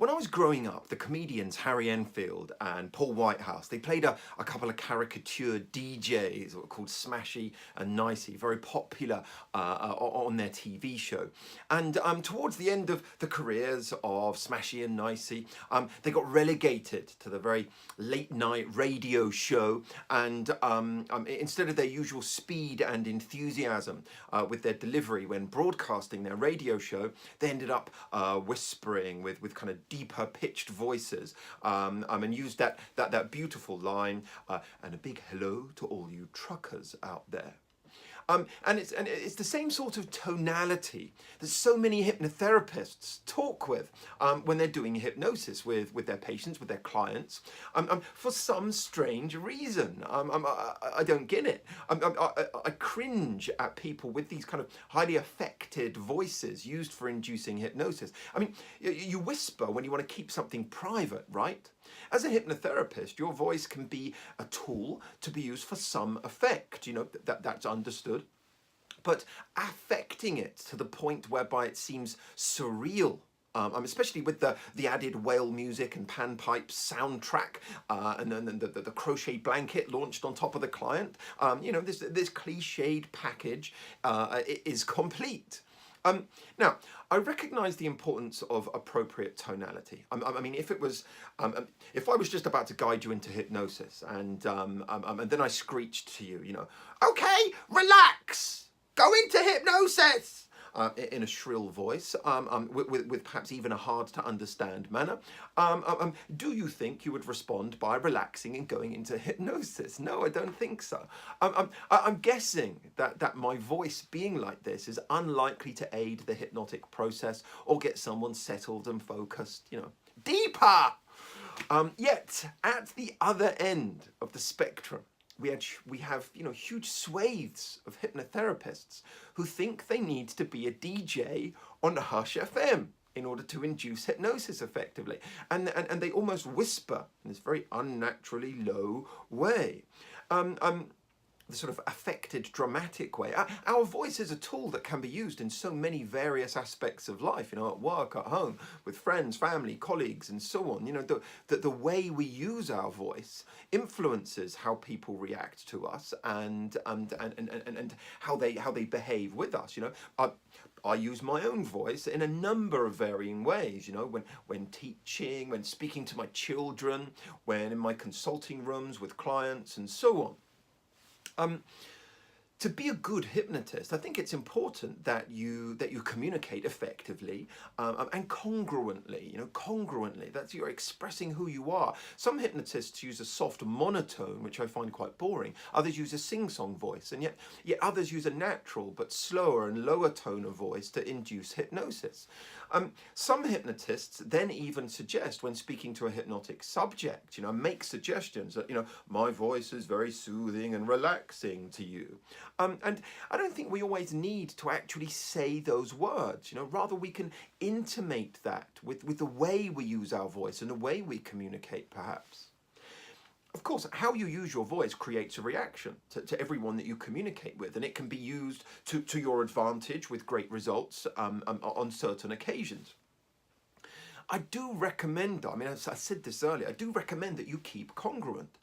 When I was growing up, the comedians Harry Enfield and Paul Whitehouse, they played a couple of caricatured DJs called Smashy and Nicey, very popular on their TV show. And towards the end of the careers of Smashy and Nicey, they got relegated to the very late night radio show, and instead of their usual speed and enthusiasm with their delivery when broadcasting their radio show, they ended up whispering with kind of deeper pitched voices, and used that beautiful line, and a big hello to all you truckers out there. And it's the same sort of tonality that so many hypnotherapists talk with when they're doing hypnosis with their patients, with their clients, for some strange reason. I don't get it. I cringe at people with these kind of highly affected voices used for inducing hypnosis. I mean, you whisper when you want to keep something private, right? As a hypnotherapist, your voice can be a tool to be used for some effect. You know, that's understood. But affecting it to the point whereby it seems surreal, especially with the added whale music and panpipe soundtrack, and then the crochet blanket launched on top of the client, this cliched package is complete. Now, I recognise the importance of appropriate tonality. I mean, if I was just about to guide you into hypnosis, and then I screeched to you, okay, relax, go into hypnosis, in a shrill voice, with perhaps even a hard to understand manner, do you think you would respond by relaxing and going into hypnosis? No, I don't think so. I'm guessing that my voice being like this is unlikely to aid the hypnotic process or get someone settled and focused, deeper. Yet at the other end of the spectrum, we have huge swathes of hypnotherapists who think they need to be a DJ on Hush FM in order to induce hypnosis effectively, and they almost whisper in this very unnaturally low way. The sort of affected, dramatic way. Our voice is a tool that can be used in so many various aspects of life, at work, at home, with friends, family, colleagues, and so on. The way we use our voice influences how people react to us and how they behave with us. I use my own voice in a number of varying ways, when teaching, when speaking to my children, when in my consulting rooms with clients, and so on. To be a good hypnotist, I think it's important that you communicate effectively, and congruently. Congruently. That's, you're expressing who you are. Some hypnotists use a soft monotone, which I find quite boring. Others use a sing-song voice, and yet others use a natural but slower and lower tone of voice to induce hypnosis. Some hypnotists then even suggest, when speaking to a hypnotic subject, make suggestions that, my voice is very soothing and relaxing to you. And I don't think we always need to actually say those words. Rather we can intimate that with the way we use our voice and the way we communicate, perhaps. Of course, how you use your voice creates a reaction to everyone that you communicate with, and it can be used to your advantage with great results on certain occasions. I do recommend, as I said this earlier, I do recommend that you keep congruent.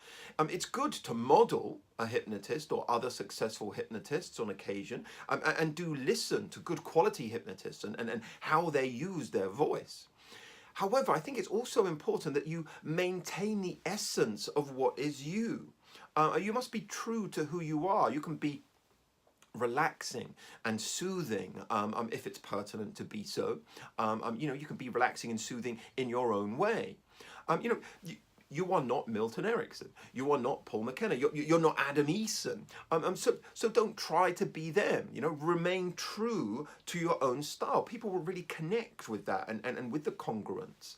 It's good to model a hypnotist or other successful hypnotists on occasion, and do listen to good quality hypnotists and how they use their voice. However, I think it's also important that you maintain the essence of what is you. You must be true to who you are. You can be relaxing and soothing, if it's pertinent to be so. You can be relaxing and soothing in your own way. You are not Milton Erickson. You are not Paul McKenna. You're not Adam Eason. So don't try to be them. Remain true to your own style. People will really connect with that and with the congruence.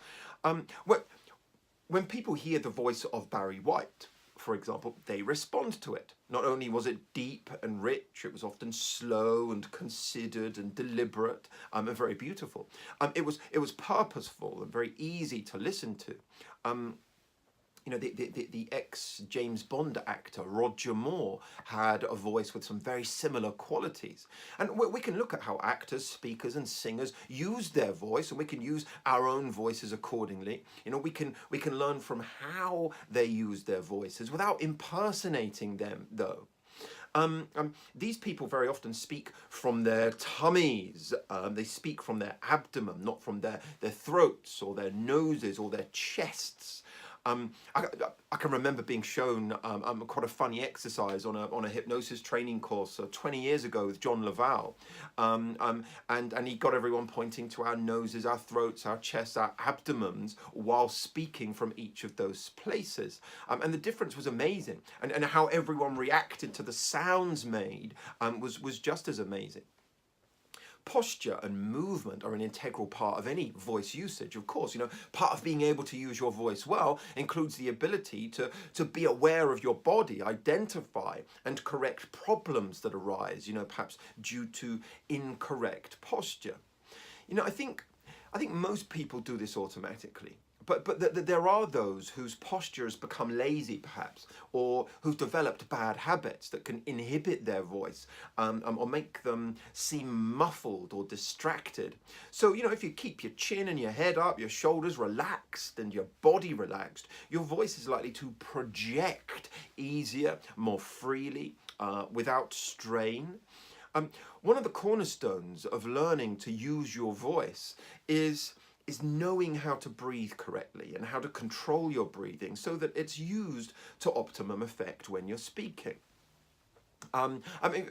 When people hear the voice of Barry White, for example, they respond to it. Not only was it deep and rich, it was often slow and considered and deliberate, and very beautiful. It was purposeful and very easy to listen to. the ex-James Bond actor Roger Moore had a voice with some very similar qualities. And we can look at how actors, speakers and singers use their voice, and we can use our own voices accordingly. We can learn from how they use their voices without impersonating them, though. These people very often speak from their tummies. They speak from their abdomen, not from their throats or their noses or their chests. I can remember being shown quite a funny exercise on a hypnosis training course 20 years ago with John Laval, and he got everyone pointing to our noses, our throats, our chests, our abdomens while speaking from each of those places, and the difference was amazing, and how everyone reacted to the sounds made was just as amazing. Posture and movement are an integral part of any voice usage, of course. Part of being able to use your voice well includes the ability to be aware of your body, identify and correct problems that arise, perhaps due to incorrect posture. I think most people do this automatically. But there are those whose posture has become lazy, perhaps, or who've developed bad habits that can inhibit their voice or make them seem muffled or distracted. So, if you keep your chin and your head up, your shoulders relaxed and your body relaxed, your voice is likely to project easier, more freely, without strain. One of the cornerstones of learning to use your voice is knowing how to breathe correctly and how to control your breathing so that it's used to optimum effect when you're speaking.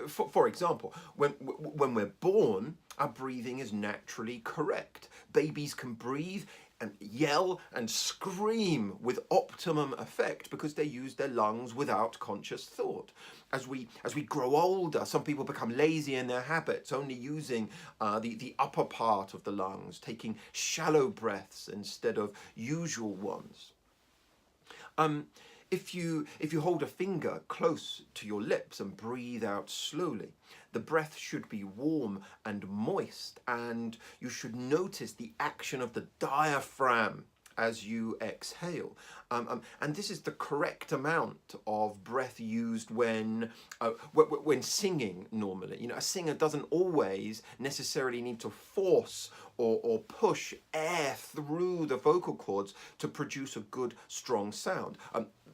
For example, when we're born, our breathing is naturally correct. Babies can breathe and yell and scream with optimum effect because they use their lungs without conscious thought. As we grow older, some people become lazy in their habits, only using the upper part of the lungs, taking shallow breaths instead of usual ones. If you hold a finger close to your lips and breathe out slowly, the breath should be warm and moist, and you should notice the action of the diaphragm as you exhale. And this is the correct amount of breath used when singing normally. A singer doesn't always necessarily need to force or push air through the vocal cords to produce a good, strong sound.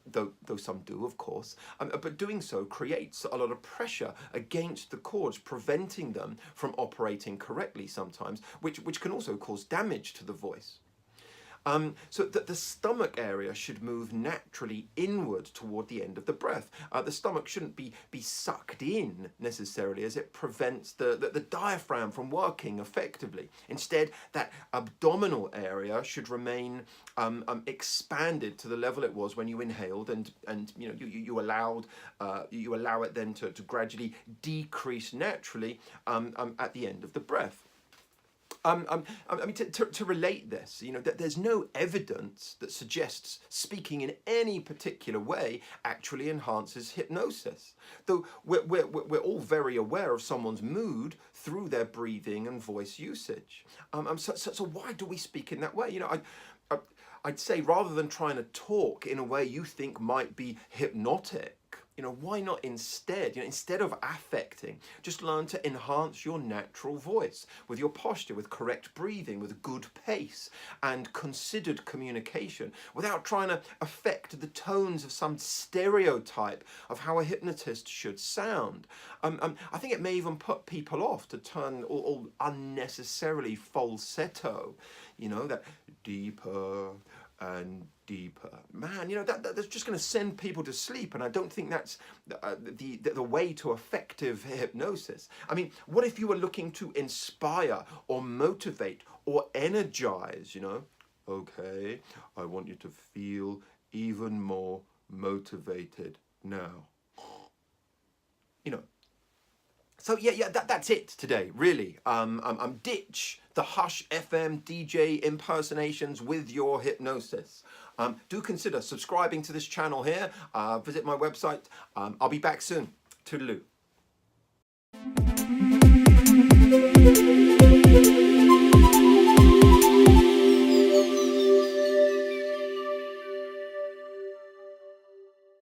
Though some do, of course, but doing so creates a lot of pressure against the cords, preventing them from operating correctly sometimes, which can also cause damage to the voice. So that the stomach area should move naturally inward toward the end of the breath. The stomach shouldn't be sucked in necessarily, as it prevents the diaphragm from working effectively. Instead, that abdominal area should remain expanded to the level it was when you inhaled, and you allow it then to gradually decrease naturally at the end of the breath. To relate this, that there's no evidence that suggests speaking in any particular way actually enhances hypnosis. Though we're all very aware of someone's mood through their breathing and voice usage. So why do we speak in that way? I'd say rather than trying to talk in a way you think might be hypnotic, why not instead of affecting, just learn to enhance your natural voice with your posture, with correct breathing, with a good pace and considered communication, without trying to affect the tones of some stereotype of how a hypnotist should sound. I think it may even put people off to turn all unnecessarily falsetto, that deeper and deeper. Man, that's just going to send people to sleep, and I don't think that's the way to effective hypnosis. What if you were looking to inspire or motivate or energize, Okay, I want you to feel even more motivated now. So that's it today, really. Ditch the Hush FM DJ impersonations with your hypnosis. Do consider subscribing to this channel here. Visit my website. I'll be back soon. Toodaloo.